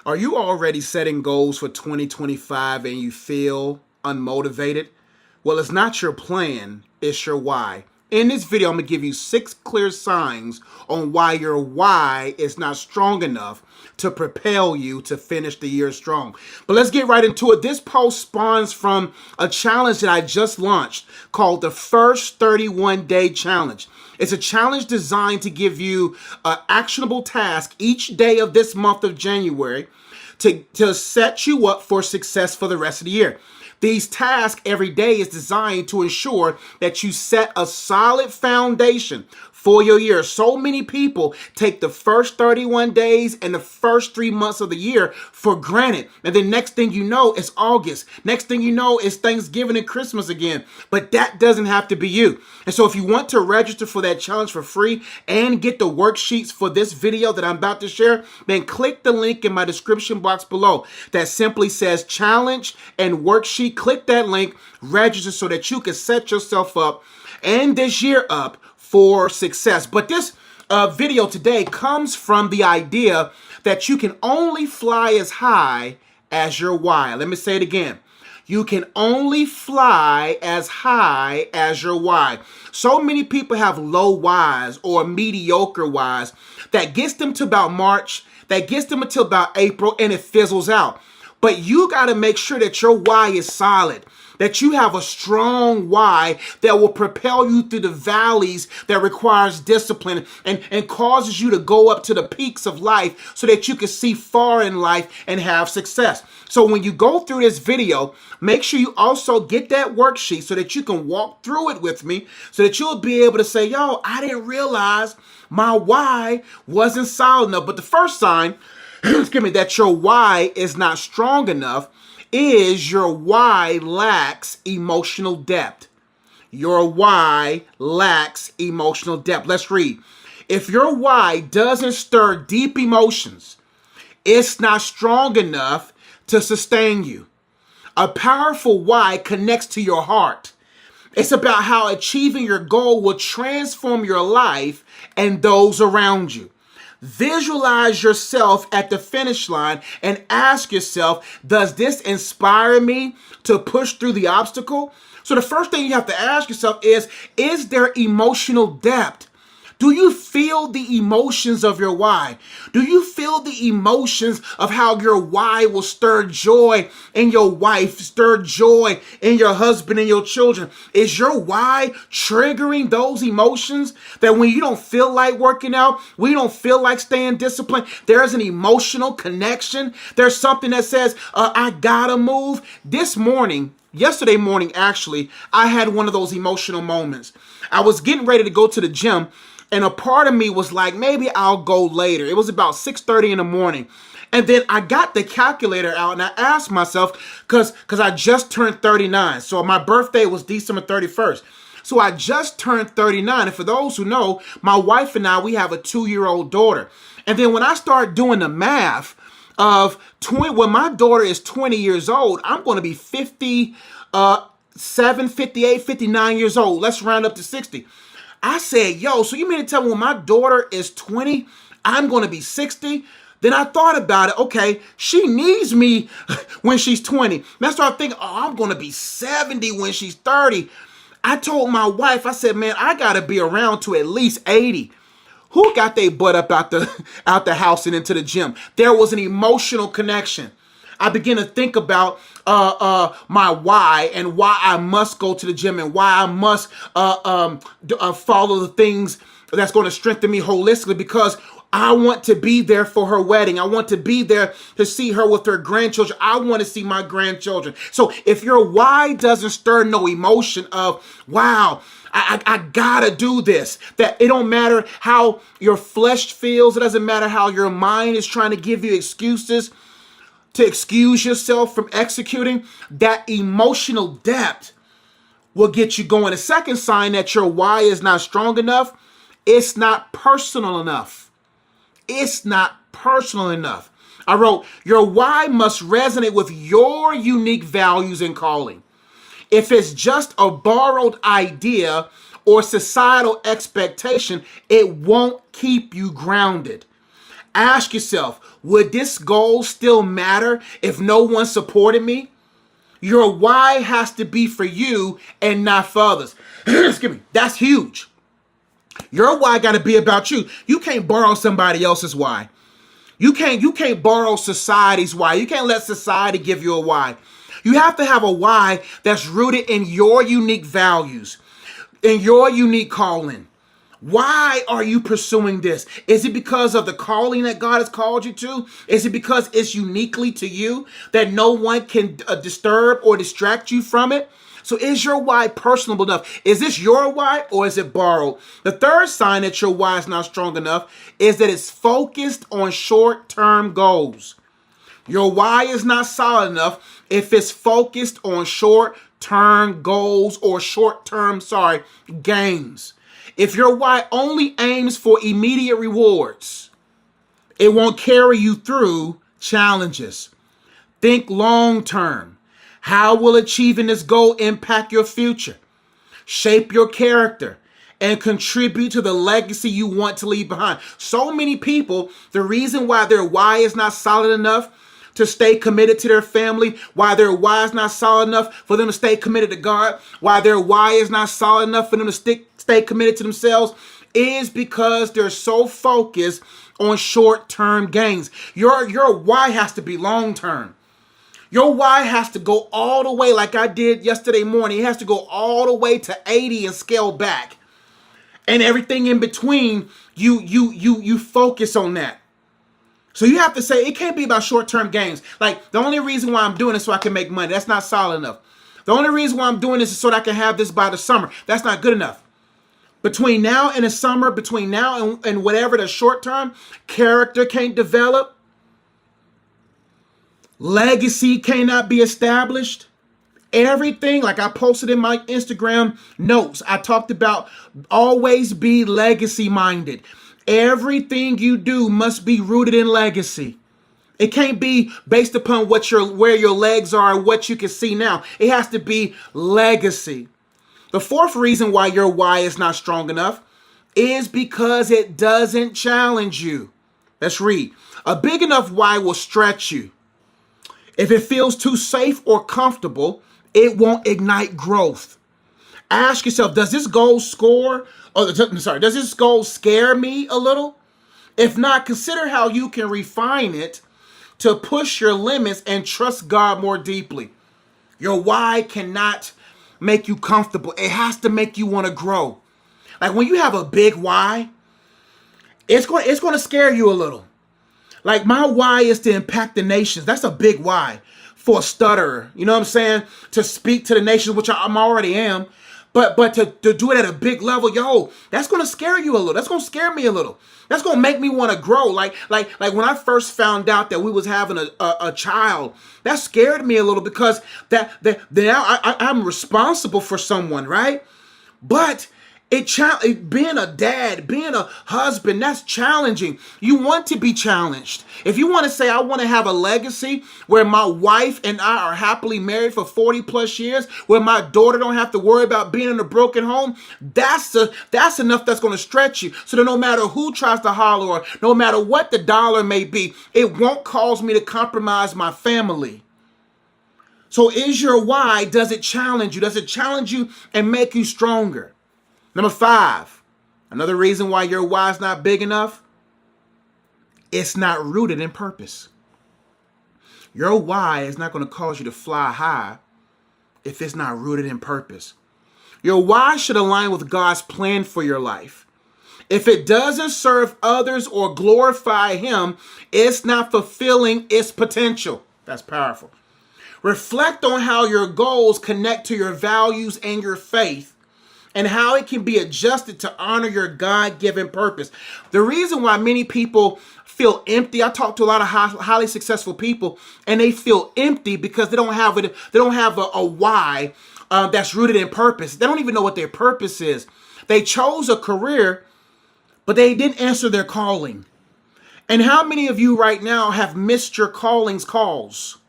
Are you already setting goals for 2025 and you feel unmotivated? Well, it's not your plan, it's your why. In this video, I'm going to give you 6 clear signs on why your why is not strong enough to propel you to finish the year strong. But let's get right into it. This post spawns from a challenge that I just launched called the First 31-Day Challenge. It's a challenge designed to give you an actionable task each day of this month of January to set you up for success for the rest of the year. These tasks every day is designed to ensure that you set a solid foundation for your year. So many people take the first 31 days and the first 3 months of the year for granted. And then next thing you know, it's August. Next thing you know, it's Thanksgiving and Christmas again. But that doesn't have to be you. And so if you want to register for that challenge for free and get the worksheets for this video that I'm about to share, then click the link in my description box below that simply says challenge and worksheet. Click that link, register so that you can set yourself up and this year up for success. But this video today comes from the idea that you can only fly as high as your why. Let me say it again. You can only fly as high as your why. So many people have low whys or mediocre whys that gets them to about March, that gets them until about April, and it fizzles out. But you got to make sure that your why is solid, that you have a strong why that will propel you through the valleys that requires discipline and causes you to go up to the peaks of life so that you can see far in life and have success. So when you go through this video, make sure you also get that worksheet so that you can walk through it with me so that you'll be able to say, yo, I didn't realize my why wasn't solid enough. But the first sign, excuse me, that your why is not strong enough is your why lacks emotional depth. Your why lacks emotional depth. Let's read. If your why doesn't stir deep emotions, it's not strong enough to sustain you. A powerful why connects to your heart. It's about how achieving your goal will transform your life and those around you. Visualize yourself at the finish line and ask yourself, does this inspire me to push through the obstacle? So the first thing you have to ask yourself is there emotional depth? Do you feel the emotions of your why? Do you feel the emotions of how your why will stir joy in your wife, stir joy in your husband and your children? Is your why triggering those emotions that when you don't feel like working out, when you don't feel like staying disciplined, there's an emotional connection? There's something that says, I gotta move. Yesterday morning, actually, I had one of those emotional moments. I was getting ready to go to the gym, and a part of me was like, maybe I'll go later. It was about 6:30 in the morning. And then I got the calculator out and I asked myself, because I just turned 39. So my birthday was December 31st. So I just turned 39. And for those who know, my wife and I, we have a 2-year-old daughter. And then when I start doing the math of when my daughter is 20 years old, I'm going to be 57, 58, 59 years old. Let's round up to 60. I said, yo, so you mean to tell me when my daughter is 20, I'm going to be 60? Then I thought about it. Okay, she needs me when she's 20. And I started thinking, oh, I'm going to be 70 when she's 30. I told my wife, I said, man, I got to be around to at least 80. Who got their butt up out the house and into the gym? There was an emotional connection. I began to think about my why and why I must go to the gym and why I must follow the things that's going to strengthen me holistically, because I want to be there for her wedding. I want to be there to see her with her grandchildren. I want to see my grandchildren. So if your why doesn't stir no emotion of, wow, I gotta do this, that it don't matter how your flesh feels. It doesn't matter how your mind is trying to give you excuses to excuse yourself from executing, that emotional depth will get you going. The second sign that your why is not strong enough, it's not personal enough. It's not personal enough. I wrote, your why must resonate with your unique values and calling. If it's just a borrowed idea or societal expectation, it won't keep you grounded. Ask yourself, would this goal still matter if no one supported me? Your why has to be for you and not for others. Excuse me. That's huge. Your why got to be about you. You can't borrow somebody else's why. You can't borrow society's why. You can't let society give you a why. You have to have a why that's rooted in your unique values, in your unique calling. Why are you pursuing this? Is it because of the calling that God has called you to? Is it because it's uniquely to you that no one can disturb or distract you from it? So is your why personable enough? Is this your why or is it borrowed? The third sign that your why is not strong enough is that it's focused on short-term goals. Your why is not solid enough if it's focused on short-term goals or short-term, gains. If your why only aims for immediate rewards, it won't carry you through challenges. Think long-term. How will achieving this goal impact your future, shape your character, and contribute to the legacy you want to leave behind? So many people, the reason why their why is not solid enough to stay committed to their family, why their why is not solid enough for them to stay committed to God, why their why is not solid enough for them to stay committed to themselves, is because they're so focused on short-term gains. Your why has to be long-term. Your why has to go all the way, like I did yesterday morning. It has to go all the way to 80 and scale back. And everything in between, you focus on that. So you have to say, it can't be about short-term gains. Like, the only reason why I'm doing this so I can make money, that's not solid enough. The only reason why I'm doing this is so that I can have this by the summer. That's not good enough. Between now and the summer, between now and whatever the short term, character can't develop. Legacy cannot be established. Everything, like I posted in my Instagram notes, I talked about always be legacy minded. Everything you do must be rooted in legacy. It can't be based upon where your legs are and what you can see now. It has to be legacy. The fourth reason why your why is not strong enough is because it doesn't challenge you. Let's read. A big enough why will stretch you. If it feels too safe or comfortable, it won't ignite growth. Ask yourself, does this goal does this goal scare me a little? If not, consider how you can refine it to push your limits and trust God more deeply. Your why cannot make you comfortable. It has to make you want to grow. Like when you have a big why, it's going to scare you a little. Like my why is to impact the nations. That's a big why for a stutterer. You know what I'm saying? To speak to the nations, which I'm already am. But to do it at a big level, that's going to scare you a little. That's going to scare me a little. That's going to make me want to grow. Like when I first found out that we was having a child, that scared me a little because that now I'm responsible for someone, right? But being a dad, being a husband, that's challenging. You want to be challenged. If you want to say, I want to have a legacy where my wife and I are happily married for 40 plus years, where my daughter don't have to worry about being in a broken home, that's enough that's going to stretch you. So that no matter who tries to holler or no matter what the dollar may be, it won't cause me to compromise my family. So is your why, does it challenge you? Does it challenge you and make you stronger? Number 5, another reason why your why is not big enough, it's not rooted in purpose. Your why is not going to cause you to fly high if it's not rooted in purpose. Your why should align with God's plan for your life. If it doesn't serve others or glorify Him, it's not fulfilling its potential. That's powerful. Reflect on how your goals connect to your values and your faith, and how it can be adjusted to honor your God-given purpose. The reason why many people feel empty, I talk to a lot of highly successful people, and they feel empty because they don't have a why that's rooted in purpose. They don't even know what their purpose is. They chose a career, but they didn't answer their calling. And how many of you right now have missed your calling's calls?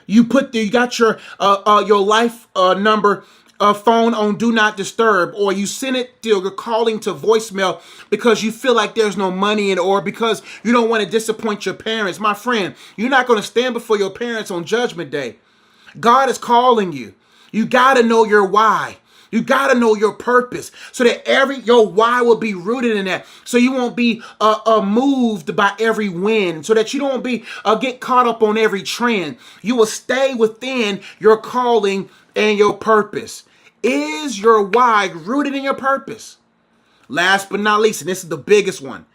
You got your life number a phone on do not disturb, or you send it to your calling to voicemail because you feel like there's no money in it, or because you don't want to disappoint your parents. My friend, you're not going to stand before your parents on Judgment Day. God is calling you. You got to know your why. You got to know your purpose so that your why will be rooted in that. So you won't be moved by every wind, so that you don't get caught up on every trend. You will stay within your calling and your purpose. Is your why rooted in your purpose? Last but not least, and this is the biggest one,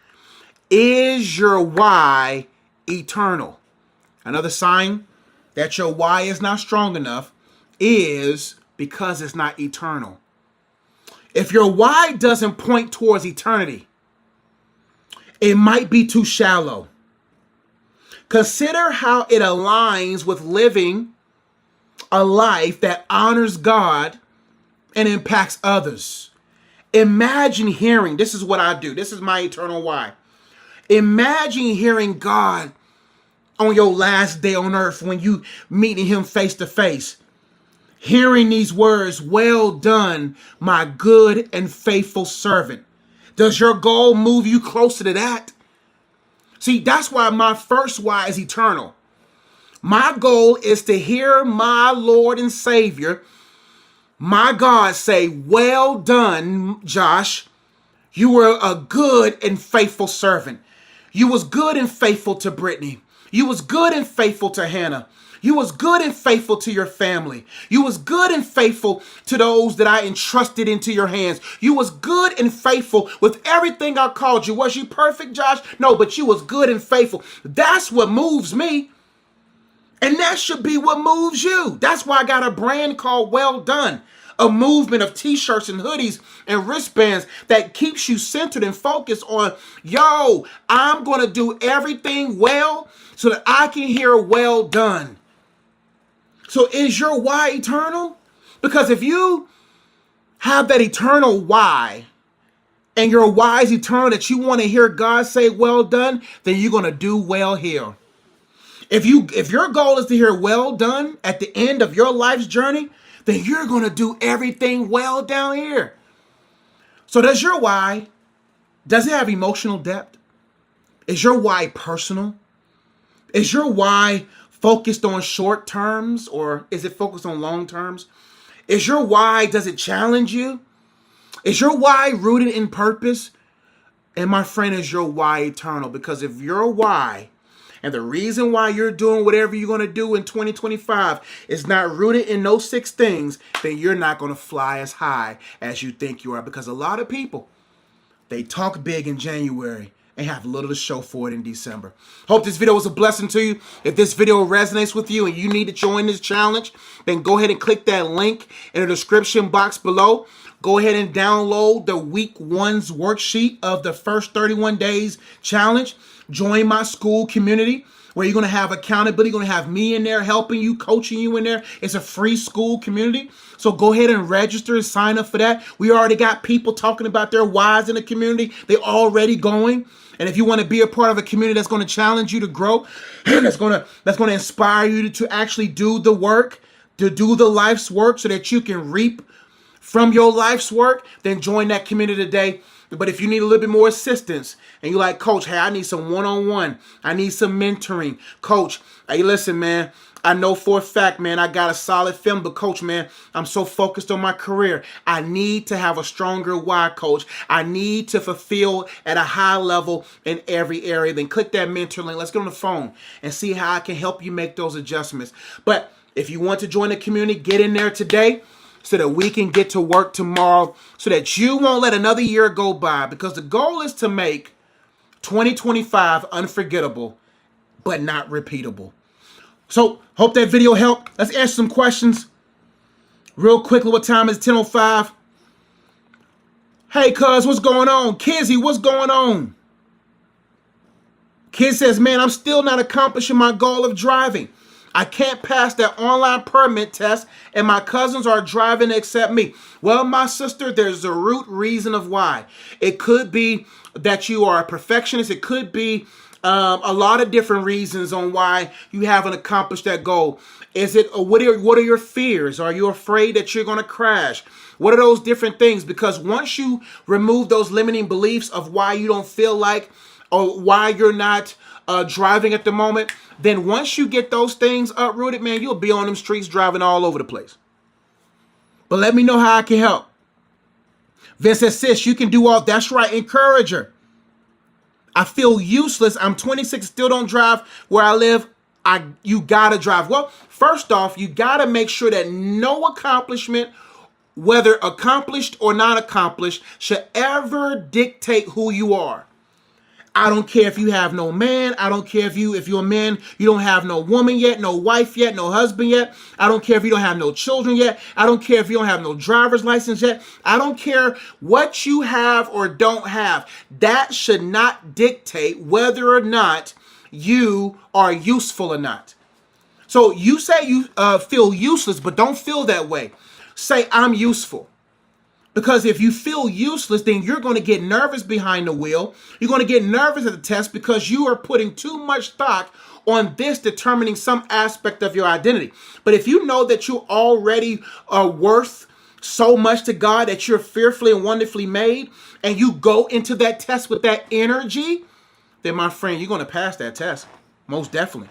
is your why eternal? Another sign that your why is not strong enough is because it's not eternal. If your why doesn't point towards eternity, it might be too shallow. Consider how it aligns with living a life that honors God and impacts others. Imagine hearing, this is what I do, this is my eternal why. Imagine hearing God on your last day on earth when you meeting him face to face. Hearing these words, well done, my good and faithful servant. Does your goal move you closer to that? See, that's why my first why is eternal. My goal is to hear my Lord and Savior, my God, say, well done, Josh. You were a good and faithful servant. You was good and faithful to Brittany. You was good and faithful to Hannah. You was good and faithful to your family. You was good and faithful to those that I entrusted into your hands. You was good and faithful with everything I called you. Was you perfect, Josh? No, but you was good and faithful. That's what moves me. And that should be what moves you. That's why I got a brand called Well Done, a movement of t-shirts and hoodies and wristbands that keeps you centered and focused on, yo, I'm going to do everything well so that I can hear well done. So is your why eternal? Because if you have that eternal why, and your why is eternal, that you want to hear God say well done, then you're going to do well here. If your goal is to hear well done at the end of your life's journey, then you're going to do everything well down here. So does your why, does it have emotional depth? Is your why personal? Is your why focused on short terms, or is it focused on long terms? Is your why, does it challenge you? Is your why rooted in purpose? And my friend, is your why eternal? Because if your why and the reason why you're doing whatever you're going to do in 2025 is not rooted in those 6 things, then you're not going to fly as high as you think you are. Because a lot of people, they talk big in January and have little to show for it in December. Hope this video was a blessing to you. If this video resonates with you and you need to join this challenge, then go ahead and click that link in the description box below. Go ahead and download the week 1's worksheet of the first 31 days challenge. Join my school community where you're going to have accountability. You're going to have me in there helping you, coaching you in there. It's a free school community. So go ahead and register and sign up for that. We already got people talking about their whys in the community. They're already going. And if you want to be a part of a community that's going to challenge you to grow, that's going to inspire you to actually do the work, to do the life's work so that you can reap from your life's work, then join that community today. But if you need a little bit more assistance and you're like, Coach, hey, I need some one-on-one. I need some mentoring. Coach, hey, listen, man, I know for a fact, man, I got a solid film, but Coach, man, I'm so focused on my career. I need to have a stronger why, Coach. I need to fulfill at a high level in every area. Then click that mentor link. Let's get on the phone and see how I can help you make those adjustments. But if you want to join the community, get in there today, so that we can get to work tomorrow, so that you won't let another year go by, because the goal is to make 2025 unforgettable, but not repeatable. So, hope that video helped. Let's answer some questions real quickly. What time is 10:05? Hey, cuz, what's going on? Kizzy, what's going on? Kid says, man, I'm still not accomplishing my goal of driving. I can't pass that online permit test, and my cousins are driving except me. Well, my sister, there's a root reason of why. It could be that you are a perfectionist. It could be A lot of different reasons on why you haven't accomplished that goal. Is it what are your fears? Are you afraid that you're going to crash? What are those different things? Because once you remove those limiting beliefs of why you don't feel like or why you're not driving at the moment, then once you get those things uprooted, man, you'll be on them streets driving all over the place. But let me know how I can help. Vince says, sis, you can do all. That's right. Encourage her. I feel useless. I'm 26, still don't drive where I live. You gotta drive. Well, first off, you gotta make sure that no accomplishment, whether accomplished or not accomplished, should ever dictate who you are. I don't care if you have no man. I don't care if you're a man, you don't have no woman yet, no wife yet, no husband yet. I don't care if you don't have no children yet. I don't care if you don't have no driver's license yet. I don't care what you have or don't have. That should not dictate whether or not you are useful or not. So you say you feel useless, but don't feel that way. Say, I'm useful. Because if you feel useless, then you're going to get nervous behind the wheel. You're going to get nervous at the test because you are putting too much stock on this determining some aspect of your identity. But if you know that you already are worth so much to God, that you're fearfully and wonderfully made, and you go into that test with that energy, then my friend, you're going to pass that test. Most definitely.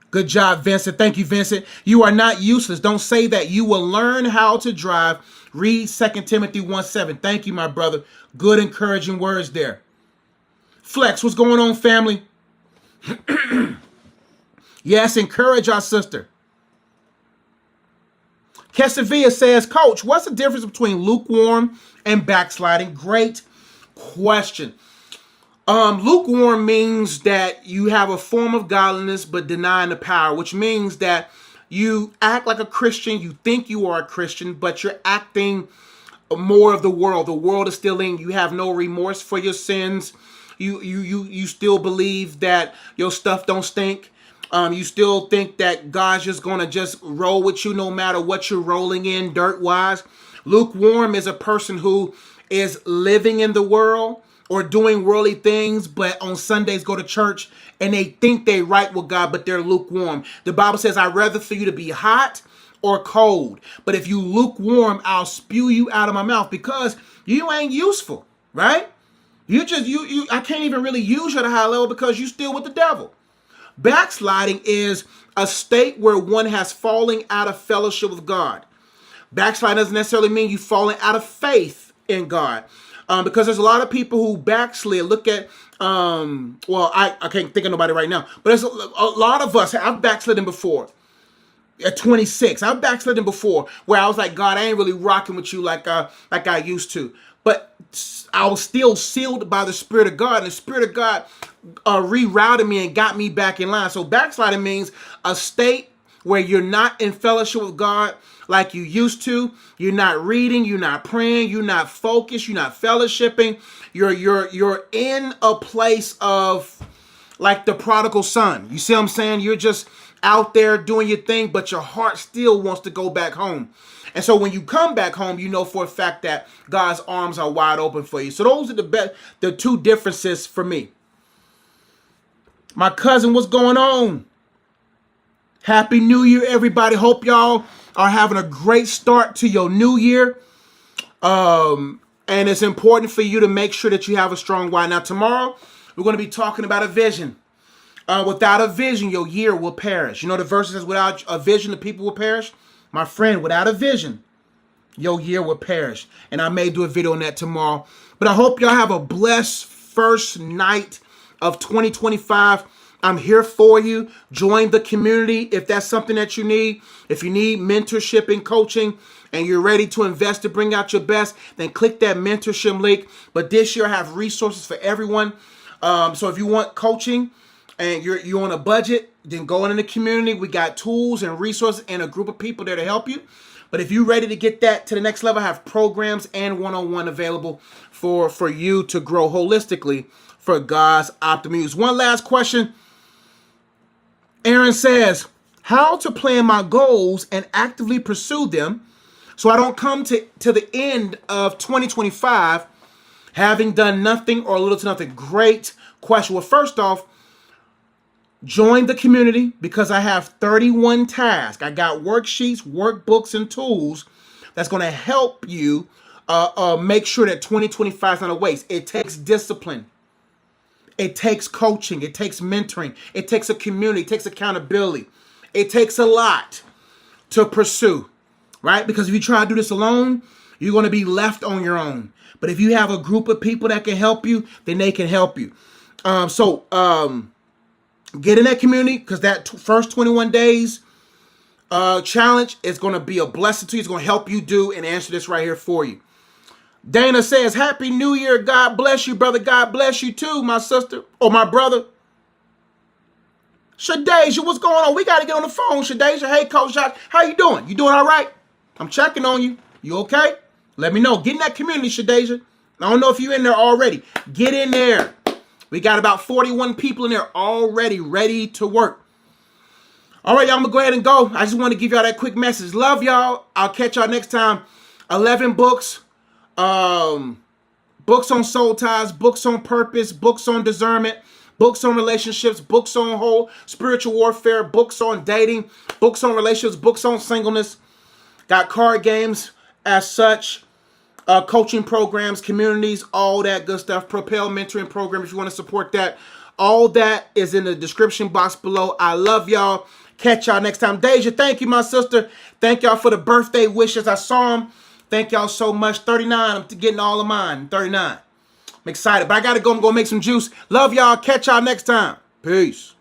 Good job, Vincent. Thank you, Vincent. You are not useless. Don't say that. You will learn how to drive. Read 2 Timothy 1:7. Thank you, my brother. Good, encouraging words there. Flex, what's going on, family? Yes, encourage our sister. Casavilla says, Coach, what's the difference between lukewarm and backsliding? Great question. Lukewarm means that you have a form of godliness but denying the power, which means that you act like a Christian, you think you are a Christian, but you're acting more of the world. The world is still in. You have no remorse for your sins. You still believe that your stuff don't stink. You still think that God's just going to just roll with you no matter what you're rolling in dirt-wise. Lukewarm is a person who is living in the world or doing worldly things, but on Sundays go to church and they think they right with God, but they're lukewarm. The Bible says, I'd rather for you to be hot or cold. But if you lukewarm, I'll spew you out of my mouth because you ain't useful, right? I can't even really use you at a high level because you still with the devil. Backsliding is a state where one has fallen out of fellowship with God. Backsliding doesn't necessarily mean you falling out of faith in God. Because there's a lot of people who backslid. Look at, I can't think of nobody right now, but there's a lot of us. I've backslidden before. At 26, I've backslidden before where I was like, God, I ain't really rocking with you like I used to. But I was still sealed by the Spirit of God, and the Spirit of God rerouted me and got me back in line. So backsliding means a state where you're not in fellowship with God like you used to. You're not reading, you're not praying, you're not focused, you're not fellowshipping. You're in a place of like the prodigal son. You see what I'm saying? You're just out there doing your thing, but your heart still wants to go back home. And so when you come back home, you know for a fact that God's arms are wide open for you. So those are the two differences for me. My cousin, what's going on? Happy New Year, everybody. Hope y'all are having a great start to your new year. And it's important for you to make sure that you have a strong why. Now, tomorrow, we're going to be talking about a vision. Without a vision, your year will perish. You know the verse says, without a vision, the people will perish. My friend, without a vision, your year will perish. And I may do a video on that tomorrow. But I hope y'all have a blessed first night of 2025. I'm here for you. Join the community if that's something that you need. If you need mentorship and coaching and you're ready to invest to bring out your best, then click that mentorship link. But this year I have resources for everyone. So if you want coaching and you're on a budget, then go in the community. We got tools and resources and a group of people there to help you. But if you're ready to get that to the next level, I have programs and one-on-one available for you to grow holistically for God's optimal use. One last question. Aaron says, how to plan my goals and actively pursue them so I don't come to the end of 2025 having done nothing or little to nothing. Great question. Well, first off, join the community because I have 31 tasks. I got worksheets, workbooks, and tools that's going to help you make sure that 2025 is not a waste. It takes discipline. It takes coaching. It takes mentoring. It takes a community. It takes accountability. It takes a lot to pursue, right? Because if you try to do this alone, you're going to be left on your own. But if you have a group of people that can help you, then they can help you. So get in that community because that first 21 days challenge is going to be a blessing to you. It's going to help you do and answer this right here for you. Dana says, Happy New Year. God bless you, brother. God bless you too, my sister or my brother. Shadeja, what's going on? We got to get on the phone. Shadeja, hey, Coach Josh, how you doing? You doing all right? I'm checking on you. You okay? Let me know. Get in that community, Shadeja. I don't know if you're in there already. Get in there. We got about 41 people in there already ready to work. All right, y'all, I'm going to go ahead and go. I just want to give y'all that quick message. Love y'all. I'll catch y'all next time. 11 books. Books on soul ties, books on purpose, books on discernment, books on relationships, books on whole spiritual warfare, books on dating, books on relationships, books on singleness. Got card games as such, coaching programs, communities, all that good stuff. Propel mentoring program if you want to support that. All that is in the description box below. I love y'all. Catch y'all next time. Deja, thank you, my sister. Thank y'all for the birthday wishes. I saw them. Thank y'all so much. 39. I'm getting all of mine. 39. I'm excited, but I got to go. I'm going to make some juice. Love y'all. Catch y'all next time. Peace.